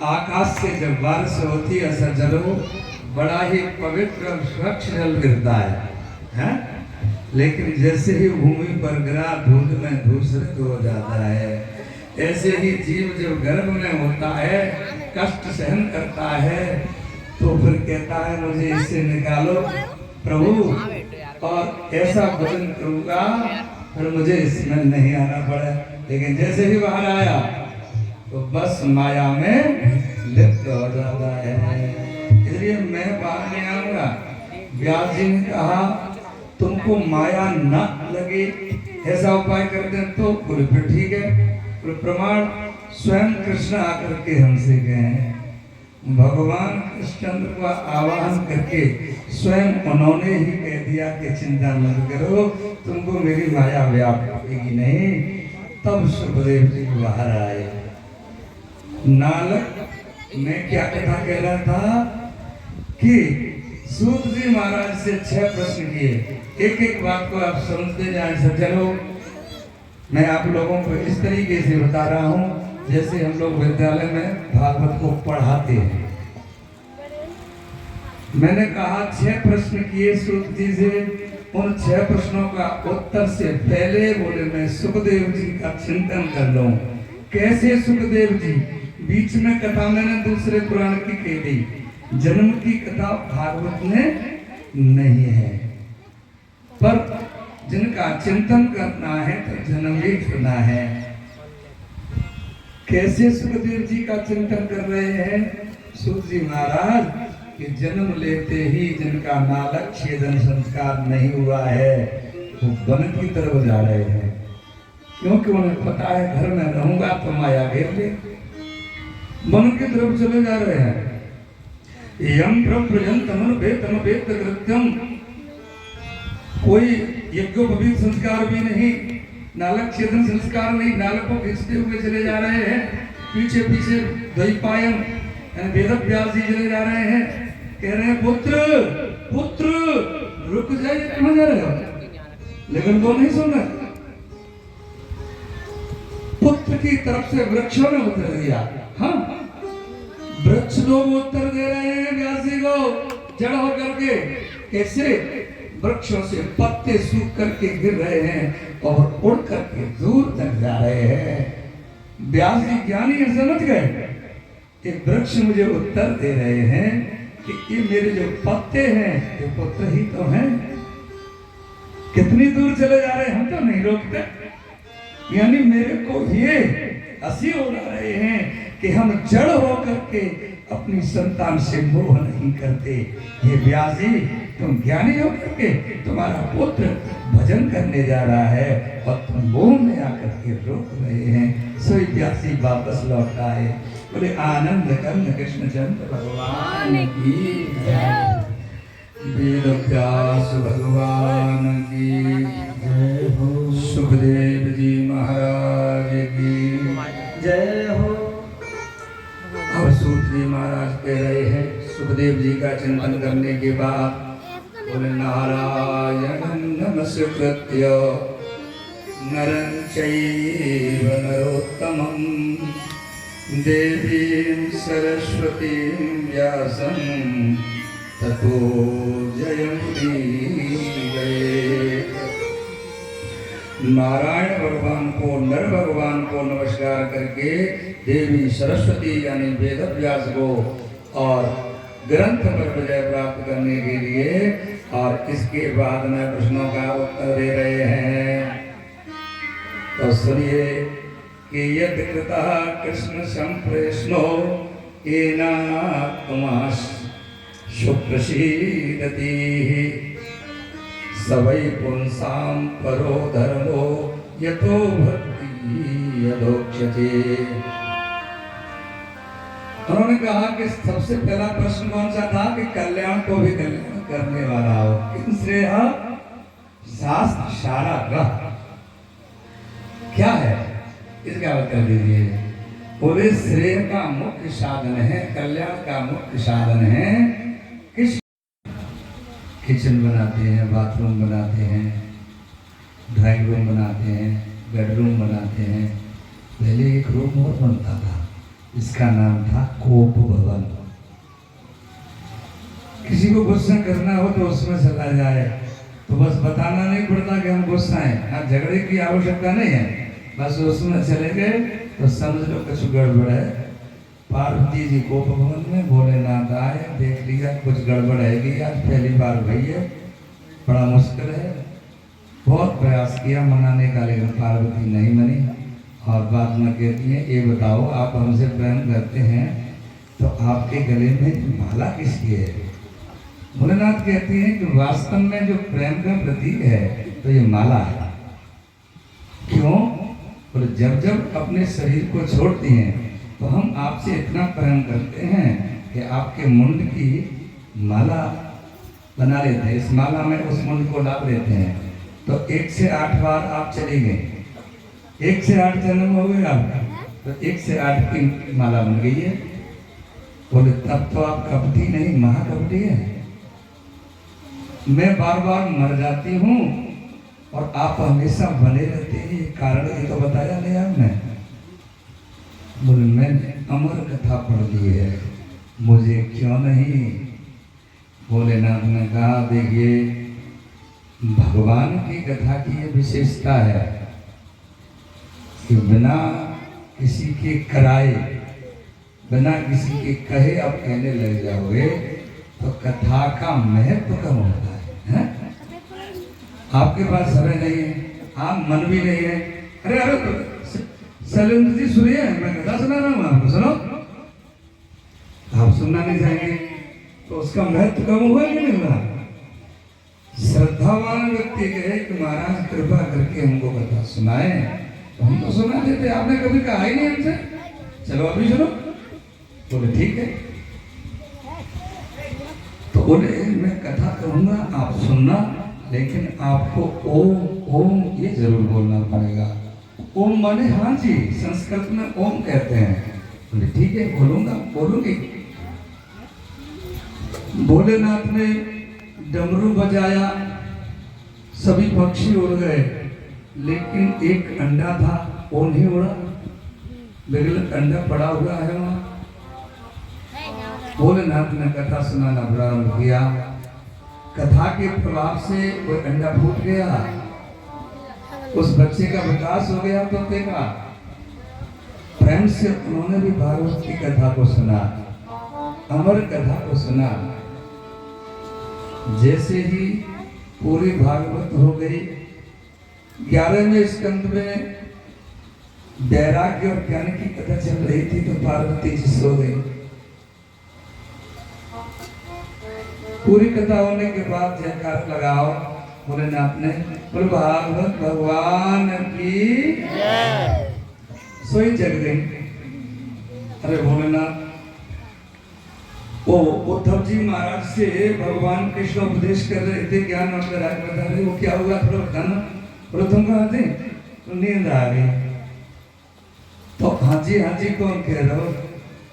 आकाश से जब बारिश होती है सज्जनों, बड़ा ही पवित्र स्वच्छ जल गिरता है? लेकिन जैसे ही भूमि पर गिरा धूल में धूसरित हो जाता है। ऐसे ही जीव जब गर्भ में होता है, कष्ट सहन करता है, तो फिर कहता है मुझे इससे निकालो प्रभु, और ऐसा भजन करूंगा फिर मुझे इसमें नहीं आना पड़े। लेकिन जैसे ही बाहर आया तो बस माया में लिप्त हो जाता है। इसलिए मैं बाहर नहीं आऊंगा। व्यास जी ने कहा तुमको माया न लगे ऐसा उपाय करते हैं तो बोले फिर ठीक है। प्रमाण स्वयं कृष्ण आकर के हमसे गए, भगवान कृष्णचंद्र का आवाहन करके स्वयं उन्होंने ही कह दिया कि चिंता मत करो, तुमको मेरी माया व्यापेगी नहीं। तब सुखदेव जी बाहर आए। नालक मैं क्या कथा कह रहा था कि सूत जी महाराज से 6 प्रश्न किए। एक एक बात को आप समझते जाए सज्जनों। मैं आप लोगों को इस तरीके से बता रहा हूँ जैसे हम लोग विद्यालय में भागवत को पढ़ाते हैं। मैंने कहा 6 प्रश्न किए सूत जी से। उन 6 प्रश्नों का उत्तर से पहले बोले मैं सुखदेव जी का चिंतन कर लूं। कैसे सुखदेव जी? बीच में कथा मैंने दूसरे पुराण की कह दी, जन्म की कथा भागवत में नहीं है, पर जिनका चिंतन करना है तो जन्म भी सुना है। कैसे सुखदेव जी का चिंतन कर रहे हैं सूत जी महाराज कि जन्म लेते ही जिनका नालक छेदन संस्कार नहीं हुआ है वो वन की तरफ जा रहे हैं, क्योंकि उन्हें पता है घर में रहूंगा तो माया घेर ले। वन की तरफ चले जा रहे हैं। यम प्रजंतमन वेतम वेत कृत्यम, कोई यज्ञोपवीत संस्कार भी नहीं, नालक छेदन संस्कार नहीं, नालक को खींचते हुए चले जा रहे हैं। पीछे पीछे द्वैपायन वेद व्यास जी चले जा रहे हैं, कह रहे हैं पुत्र पुत्र रुक जाइए, कहां जा रहे हो? लेकिन वो नहीं सुन रहे। पुत्र की तरफ से वृक्षों ने उत्तर दिया। हाँ, वृक्ष लोग उत्तर दे रहे हैं व्यास जी को जड़ होकर के। कैसे? वृक्षों से पत्ते सूख करके गिर रहे हैं और उड़ करके दूर तक जा रहे हैं। व्यास जी ज्ञानी है, समझ गए कि वृक्ष मुझे उत्तर दे रहे हैं कि ये मेरे जो पत्ते हैं ये पुत्र ही तो हैं। कितनी दूर चले जा रहे हैं, हम तो नहीं रोकते। यानी मेरे को ये हंसी उड़ा रहे हैं कि हम जड़ होकर के अपनी संतान से मोह नहीं करते। ये व्यास जी तुम ज्ञानी होकर के तुम्हारा पुत्र भजन करने जा रहा है और तुम मोह में आकर के रोक रहे हैं। सोई व्यास जी वापस लौट आए। बोले आनंद कंद कृष्णचंद्र भगवान की जय, वेद व्यास भगवान की जय हो, सुखदेव जी महाराज की जय हो। अब सूत जी महाराज कह रहे हैं सुखदेव जी का चिंतन करने के बाद, बोले नारायणं नमस्कृत्य नरं चैव नरोत्तमं देवीं सरस्वतीं व्यासं ततो जयमुदीरयेत्। नारायण भगवान को, नर भगवान को नमस्कार करके देवी सरस्वती यानी वेद व्यास को और ग्रंथ पर विजय प्राप्त करने के लिए, और इसके बाद में प्रश्नों का उत्तर दे रहे हैं। तो सुनिए कि यद कृतः कृष्ण संप्रेष्णो येनात्मा सुप्रसीदति सवै पुंसां परो धर्मो यतो भक्ति यदोच्यते। उन्होंने कहा कि सबसे पहला प्रश्न कौन सा था कि कल्याण को भी कल्याण करने वाला हो। किन श्रेय शास्त्र सारा ग्रह क्या है, इसका उत्तर दीजिए। बोले श्रेय का मुख्य साधन है, कल्याण का मुख्य साधन है किस? किचन बनाते हैं, बाथरूम बनाते हैं, ड्राइंग रूम बनाते हैं, बेडरूम बनाते हैं। पहले एक रूम और बनता था, इसका नाम था कोप भवन। किसी को गुस्सा करना हो तो उसमें चला जाए तो बस बताना नहीं पड़ता कि हम गुस्सा हैं, हाँ झगड़े की आवश्यकता नहीं है, बस उसमें चले गए तो समझ लो कुछ गड़बड़ है। पार्वती जी कोप भवन में भोलेनाथ आए, देख लिया कुछ गड़बड़ है कि आज पहली बार भई है, बड़ा मुश्किल है। बहुत प्रयास किया मनाने का, लेकिन पार्वती नहीं मनी और बाद में कहती है ये बताओ आप हमसे प्रेम करते हैं तो आपके गले में माला किसकी है? भोलेनाथ कहती हैं कि वास्तव में जो प्रेम का प्रतीक है तो ये माला है। क्यों? बोले जब जब अपने शरीर को छोड़ती हैं तो हम आपसे इतना प्रेम करते हैं कि आपके मुंड की माला बना लेते हैं, इस माला में उस मुंड को लाभ लेते हैं। तो 1 से 8 बार आप चली गई, 1 से 8 जन्म हो गए आपका, तो 1 से 8 की माला बन गई है। बोले तब तो आप कपटी नहीं महाकपटी है। मैं बार बार मर जाती हूँ और आप हमेशा बने रहते हैं, ये कारण ये तो बताया नहीं आपने। बोले मैंने अमर कथा पढ़ ली है, मुझे क्यों नहीं? भोलेनाथ ने कहा देखिए भगवान की कथा की ये विशेषता है कि बिना किसी के कराए, बिना किसी के कहे आप कहने लग जाओगे तो कथा का महत्व कम होता है। आपके पास समय नहीं है, आप मन भी नहीं है। अरे अरे शैलेंद्र जी सुनिए, मैं कथा सुना रहा हूँ आपको, सुनो। आप सुनना नहीं चाहेंगे तो उसका महत्व कम हुआ कि नहीं हुआ? श्रद्धावान व्यक्ति कहे कि महाराज कृपा करके हमको कथा सुनाए तो हम तो सुना देते, आपने कभी कहा ही नहीं हमसे, चलो अभी सुनो। बोले ठीक है। तो बोले मैं कथा कहूंगा आप सुनना, लेकिन आपको ओम ओम ये जरूर बोलना पड़ेगा। ओम माने हाँ जी, संस्कृत में ओम कहते हैं। बोले ठीक है बोलूंगा, बोलूंगी। भोलेनाथ ने डमरू बजाया, सभी पक्षी उड़ गए, लेकिन एक अंडा था वो नहीं उड़ा, बिगल अंडा पड़ा हुआ है वहां। भोलेनाथ ने कथा सुनाना प्रारंभ किया, कथा के प्रभाव से वो अंडा फूट गया, उस बच्चे का विकास हो गया। तो देखा प्रेम से उन्होंने भी भागवत की कथा को सुना, अमर कथा को सुना। जैसे ही पूरी भागवत हो गई, 11वें स्कंद में वैराग्य और ज्ञान की कथा चल रही थी तो पार्वती जी सो गई। पूरी कथा होने के बाद जयकार लगाओ भोलेनाथ ने, बोले भागवत भगवान की सोई जग गई। अरे भोलेनाथ वो उद्धव जी महाराज से भगवान कृष्ण उपदेश कर रहे थे, ज्ञान और वैराग्य बता रहे, वो क्या हुआ थोड़ा बताना। बोले तुम कहाँ थे? तो नींद आ गई। तो हाँ जी कौन कह रहे हो?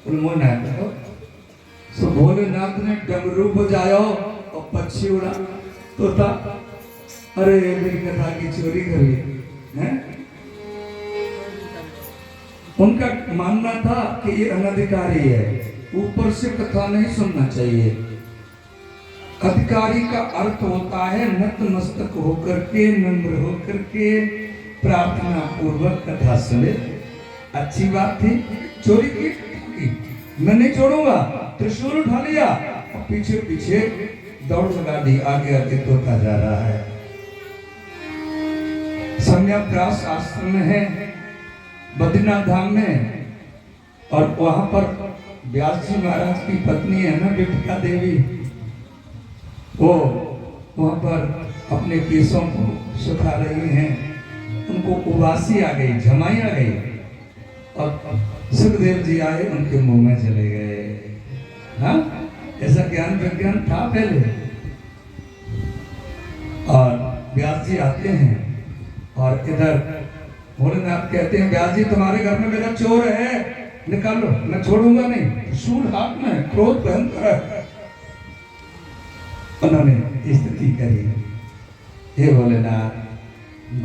बोले मोना कहो। तो भोलेनाथ ने डमरू बजाया और पक्षी उड़ा, तोता अरे मेरी कथा की चोरी कर ली है। उनका मानना था कि ये अनधिकारी है, ऊपर से कथा नहीं सुनना चाहिए। अधिकारी का अर्थ होता है नतमस्तक होकर के, नम्र होकर के, प्रार्थना पूर्वक कथा सुने। अच्छी बात थी, चोरी की मैं नहीं छोड़ूंगा, त्रिशूल उठा लिया और पीछे पीछे दौड़ लगा दी, आगे आगे तोता जा रहा है। संन्यास आश्रम में है बद्रीनाथ धाम में, और वहां पर व्यास जी महाराज की पत्नी है ना विपका देवी, वो वहां पर अपने केसों को सुखा रही हैं। उनको उबासी आ गई, झमाई आ गई, और सुखदेव जी आए उनके मुंह में चले गए। हाँ ऐसा ज्ञान विज्ञान था पहले। और व्यास जी आते हैं और इधर भोलेनाथ कहते हैं व्यास जी तुम्हारे घर में मेरा चोर है, निकालो, मैं छोड़ूंगा नहीं। शूल हाथ में, क्रोध भयंकर है। उन्होंने स्थिति करी, हे भोलेनाथ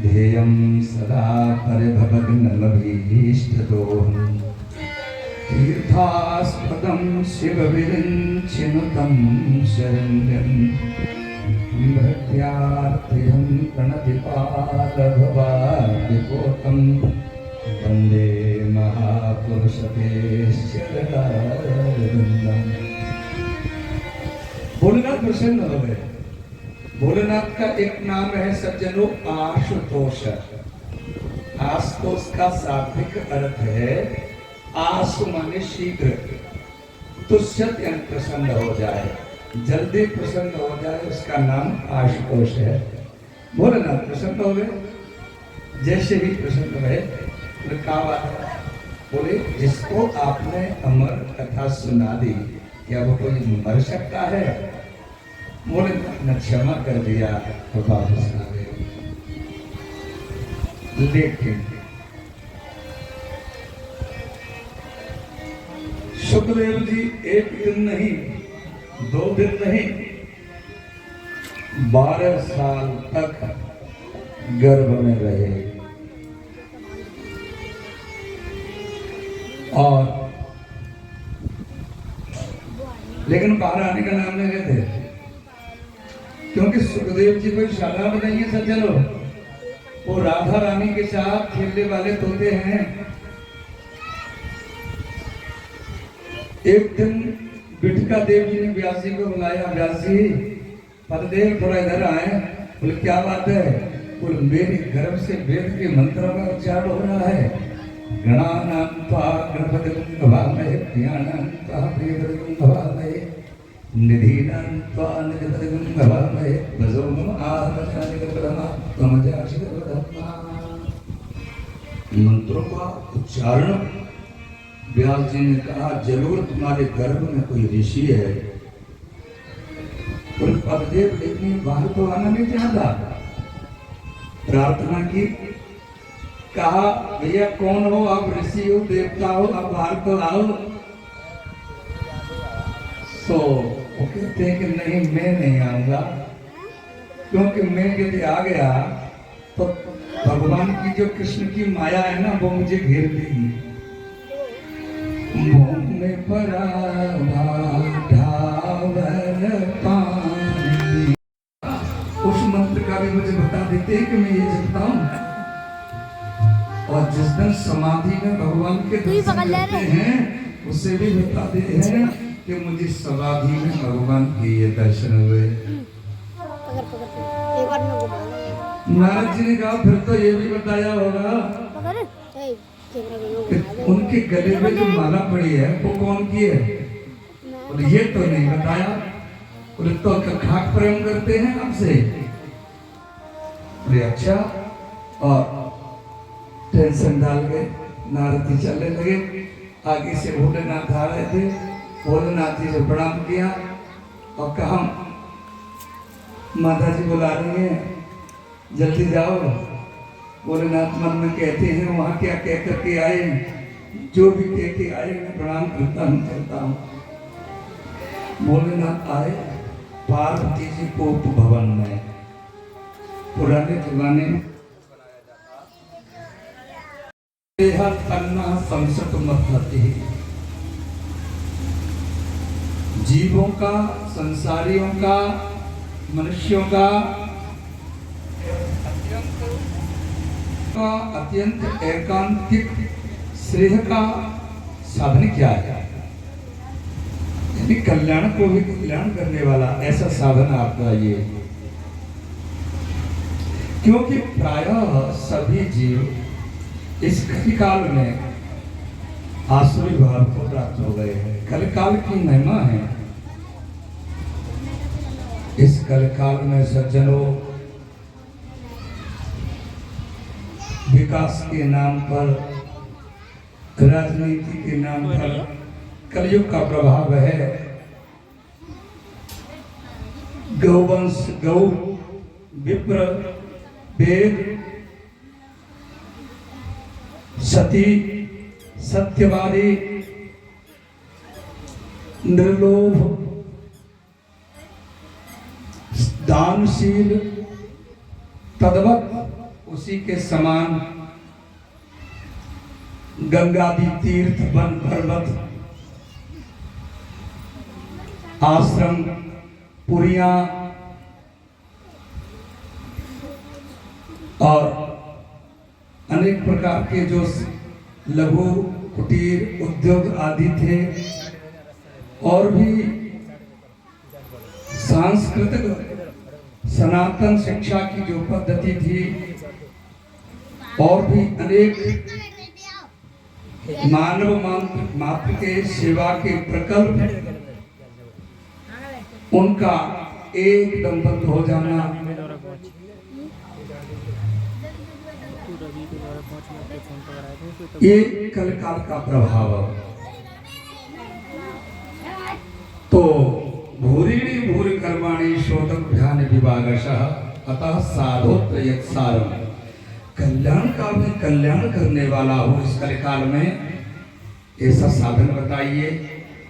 ध्येयं सदा परिभवग्नमभीष्टदोहम्। संस्थास्पदं शिवविरिञ्चिनुतं शरण्यं भृत्यार्थिहं प्रणतिपालभवादिपोतं वन्दे महापुरुषते शरणारविन्दम्। भोलेनाथ प्रसन्न हो गए। भोलेनाथ का एक नाम है सज्जनों आशुतोष। आशुतोष का शाब्दिक अर्थ है आशु माने शीघ्र, तुष्यत यानी प्रसन्न हो जाए, जल्दी प्रसन्न हो जाए, उसका नाम आशुतोष है। भोलेनाथ प्रसन्न हो गए। जैसे ही प्रसन्न हुए तो क्या बात है? बोले जिसको आपने अमर कथा सुना दी क्या वो कोई मर सकता है? भोलेनाथ ने क्षमा कर दिया तो वापस आ गए। लेकिन सुखदेव जी एक दिन नहीं, 2 दिन नहीं, 12 साल तक गर्भ में रहे और लेकिन बाहर आने का नाम नहीं लेते, क्योंकि सुखदेव जी कोई शादाब नहीं है सज्जनों। वो राधा रानी के साथ खेलने वाले तोते हैं। एक दिन बिटका देव जी ने व्यास जी को बुलाया, व्यास जी पददेव थोड़ा इधर आए। बोले क्या बात है? बोले मेरे गर्भ से वेद के मंत्र का उच्चारण हो रहा है। गणानान्त्वा गणपतिं भवामहे ज्ञानान्त्वा प्रियपतिं भवामहे निधीनान्त्वा निधिपतिं भवामहे भजो मम आत्मजानिकपरमात्मजाशिवधर्मा। मंत्रों का उच्चारण व्यास जी ने कहा जरूर तुम्हारे गर्भ में कोई ऋषि है। और पददेव लेकिन बाहर तो आना नहीं चाहता। प्रार्थना की, कहा भैया कौन हो आप? ऋषि हो, देवता हो, आप बाहर तो आओ। तो वो कहते हैं कि नहीं मैं नहीं आऊंगा, क्योंकि मैं यदि आ गया तो भगवान की जो कृष्ण की माया है ना वो मुझे घेर देगी। में पानी उस मंत्र का भी मुझे बता देते हैं कि मैं ये जपता हूँ। और जिस दिन समाधि में भगवान के दर्शन करते हैं उसे भी बताते हैं कि मुझे समाधि में भगवान के ये दर्शन हुए। नारद जी ने कहा फिर तो ये भी बताया होगा उनके गले में जो माला पड़ी है वो कौन की है? बोले ये तो नहीं बताया। बोले तो खाक प्रेम करते हैं आपसे? बोले अच्छा। और टेंशन डाल गए, नारद जी चलने लगे। आगे से भोलेनाथ आ रहे थे। भोलेनाथ जी से प्रणाम किया और कहा माता जी बुला रही हैं, जल्दी जाओ। भोलेनाथ मन में कहते हैं वहाँ क्या कह करके आए? जो भी कह के आए मैं प्रणाम करता हूँ, चलता हूँ। भोलेनाथ आए पार्वती जी को भवन में। पुराने जमाने में जीवों का, संसारियों का, मनुष्यों का अत्यंत एकांतिक श्रेय का साधन क्या है? यानी कल्याण को भी कल्याण करने वाला ऐसा साधन आपका ये। क्योंकि प्रायः सभी जीव इस कलिकाल में आसुरी भाव को प्राप्त हो गए हैं। कलिकाल की महिमा है। इस कलिकाल में सज्जनों विकास के नाम पर, राजनीति के नाम पर कलयुग का प्रभाव है। गौवंश, गौ, विप्र, वेद, सती, सत्यवादी, निर्लोभ, दानशील, तद्वत उसी के समान गंगादि तीर्थ वन पर्वत आश्रम, पुरियां और अनेक प्रकार के जो लघु कुटीर उद्योग आदि थे, और भी सांस्कृतिक सनातन शिक्षा की जो पद्धति थी, और भी अनेक मानव मात्र के सेवा के प्रकल्प, उनका एकदम बंद हो जाना, ये कलकाल का प्रभाव। तो भूरिणी भूरि कर्माणि शोधभ्यान विभागशः अतः साधोत्र यत्सारम। कल्याण का भी कल्याण करने वाला हो इस कलिकाल में, ऐसा साधन बताइए।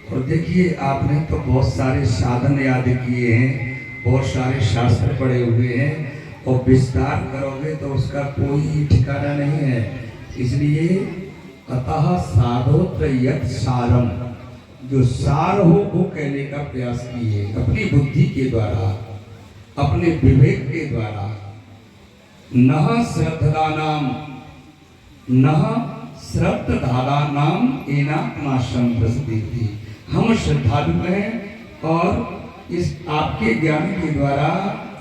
और देखिए, आपने तो बहुत सारे साधन याद किए हैं, बहुत सारे शास्त्र पढ़े हुए हैं, और विस्तार करोगे तो उसका कोई ठिकाना नहीं है। इसलिए अतः साधोत्र यत् सारम, जो सार हो वो कहने का प्रयास किए अपनी बुद्धि के द्वारा, अपने विवेक के द्वारा। नह श्रद्धानाम, नह श्रद्धानाम एनात्माशं प्रसिद्धि। हम श्रद्धालु हैं और इस आपके ज्ञान के द्वारा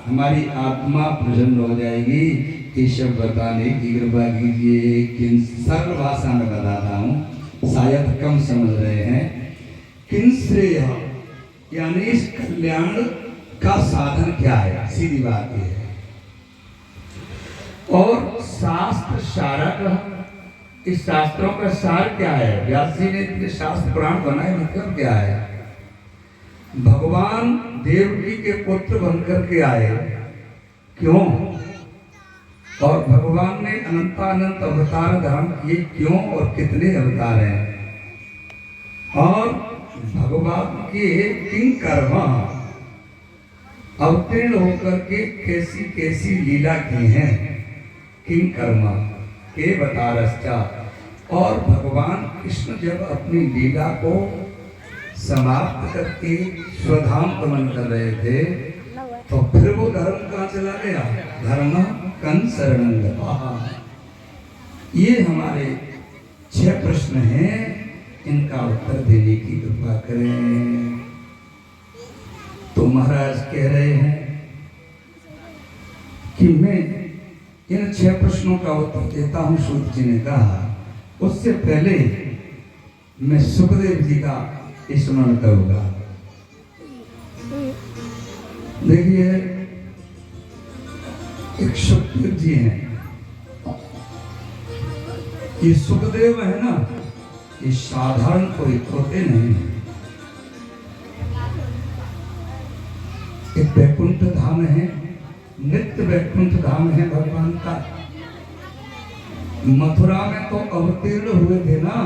हमारी आत्मा प्रसन्न हो जाएगी। ये सब बताने की कृपा कीजिए। किन सरल भाषा में बताता हूँ, शायद कम समझ रहे हैं। किन श्रेय, यानी इस कल्याण का साधन क्या है, सीधी बात यह है। और शास्त्र सारक, इस शास्त्रों का सार क्या है? व्यास जी ने इतने शास्त्र पुराण बनाए, मतलब क्या है? भगवान देवकी के पुत्र बनकर के आए, क्यों? और भगवान ने अनंतानंत अवतार धारण किए, क्यों और कितने अवतार हैं? और भगवान के किन कर्म अवतीर्ण होकर के कैसी कैसी लीला की हैं, किन कर्म के बतारश्चा। और भगवान कृष्ण जब अपनी लीला को समाप्त करके स्वधाम गमन कर रहे थे, तो फिर वो धर्म कहाँ चला गया? धर्म कं शरणं गतः। ये हमारे 6 प्रश्न हैं, इनका उत्तर देने की कृपा करें। तो महाराज कह रहे हैं कि मैं इन 6 प्रश्नों का उत्तर देता हूं। सूत जी ने कहा, उससे पहले मैं सुखदेव जी का स्मरण करूंगा। देखिए, एक सुखदेव जी हैं, ये सुखदेव है ना, ये साधारण कोई होते नहीं है। एक वैकुंठ धाम है, नित्य वैकुंठ धाम है भगवान का। मथुरा में तो अवतीर्ण हुए थे ना,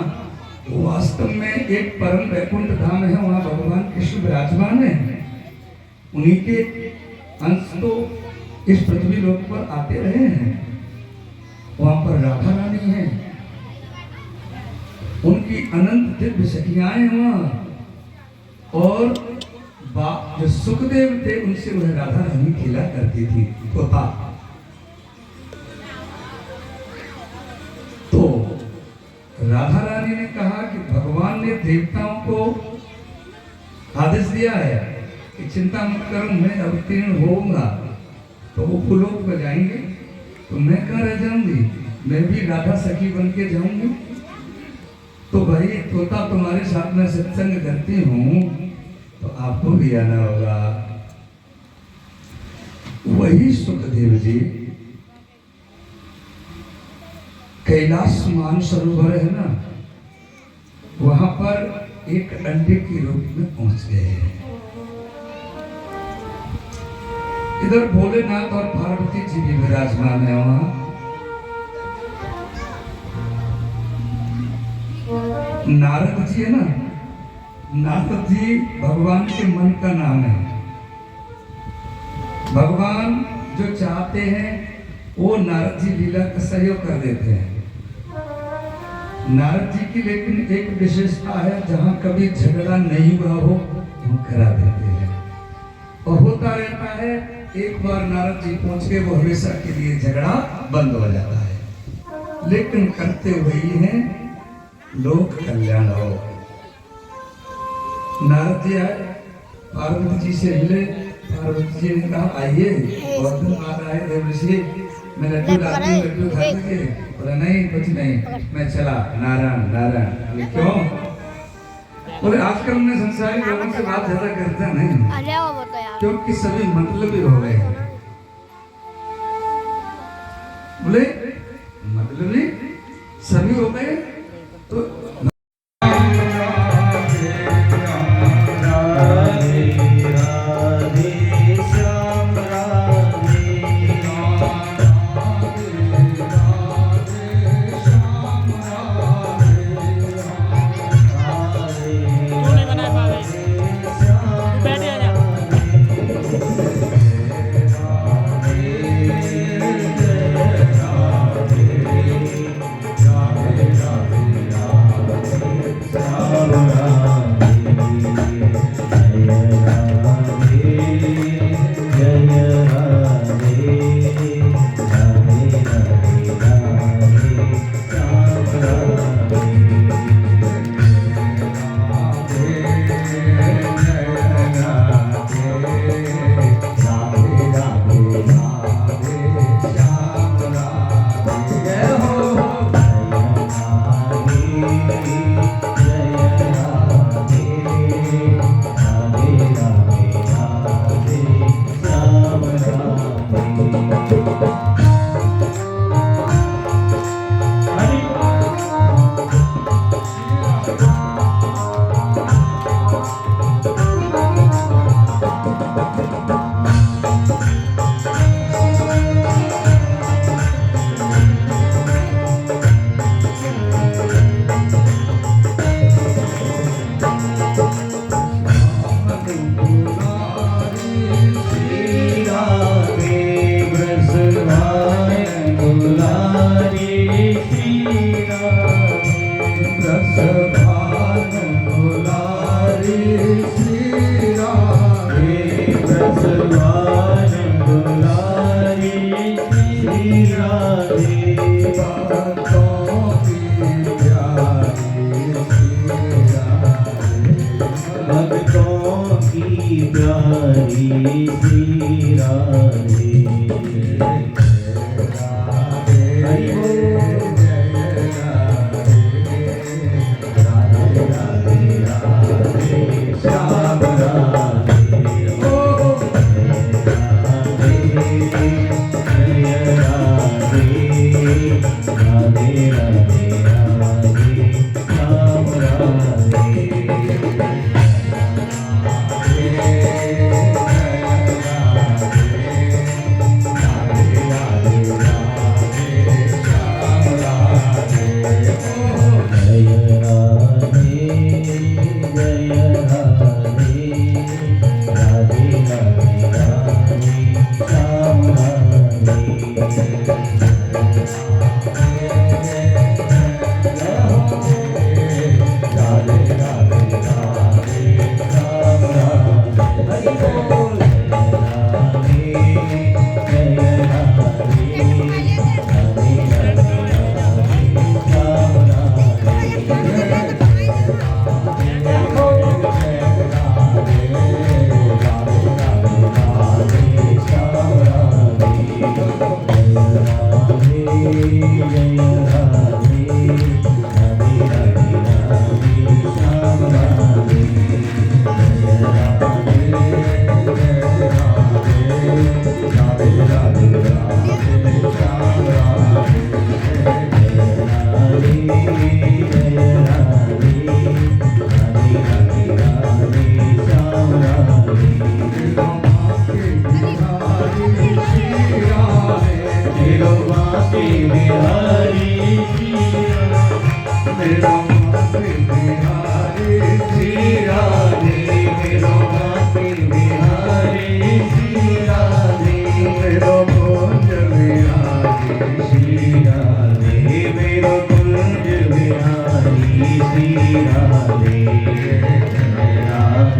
वास्तव में एक परम वैकुंठ धाम है, वहां भगवान कृष्ण विराजमान है। उन्हीं के अंश तो इस पृथ्वी लोक पर आते रहे हैं। वहां पर राधा रानी है, उनकी अनंत दिव्य सखियाएं वहां, और जो सुखदेव थे उनसे वह राधा रानी खेला करती थी, तोता। तो राधा रानी ने कहा कि भगवान ने देवताओं को आदेश दिया है कि चिंता मत करो, मैं अवतीर्ण होऊंगा। तो वो फूलोक पर जाएंगे, तो मैं कहाँ रह जाऊंगी, मैं भी राधा सखी बन के जाऊंगी। तो भाई, तोता तुम्हारे साथ में सत्संग करती हूँ, तो आपको भी आना होगा। वही सुखदेव जी कैलाश मानसरोवर है ना, वहां पर एक अंडे के रूप में पहुंच गए हैं। इधर भोलेनाथ और पार्वती जी भी विराजमान है वहां। नारद जी है ना, नारद जी भगवान के मन का नाम है। भगवान जो चाहते हैं वो नारद जी लीला का सहयोग कर देते हैं। नारद जी की लेकिन एक विशेषता है, जहां कभी झगड़ा नहीं हुआ हो हम करा देते हैं। और होता रहता है, एक बार नारद जी पहुंच गए वो हमेशा के लिए झगड़ा बंद हो जाता है। लेकिन करते वही हैं, लोक कल्याण हो। नारद जी आए, पार्वती जी से मिले। पार्वती जी ने कहा आइए, बहुत दिन बाद आए देव ऋषि, मैं लड्डू लाती हूँ, लड्डू खा लीजिए। बोला नहीं कुछ नहीं, मैं चला। नारायण नारायण। बोले क्यों? बोले आजकल मैं संसारी लोगों से बात ज्यादा करता नहीं, क्योंकि सभी मतलबी हो गए हैं। बोले मतलबी सभी हो गए तो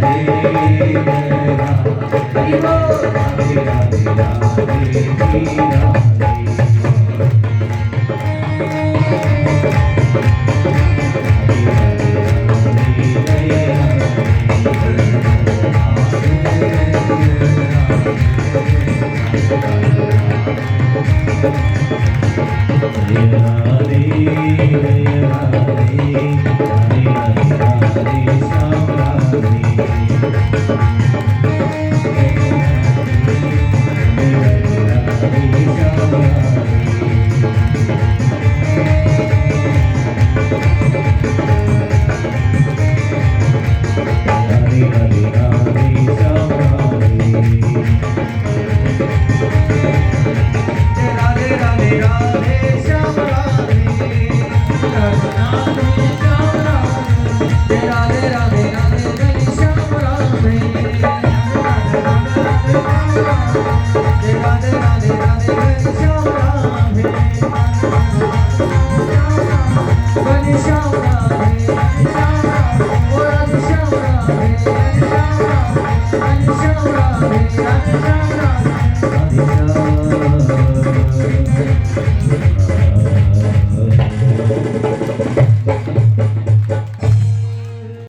हरि बोल राधे राधे राधे राधे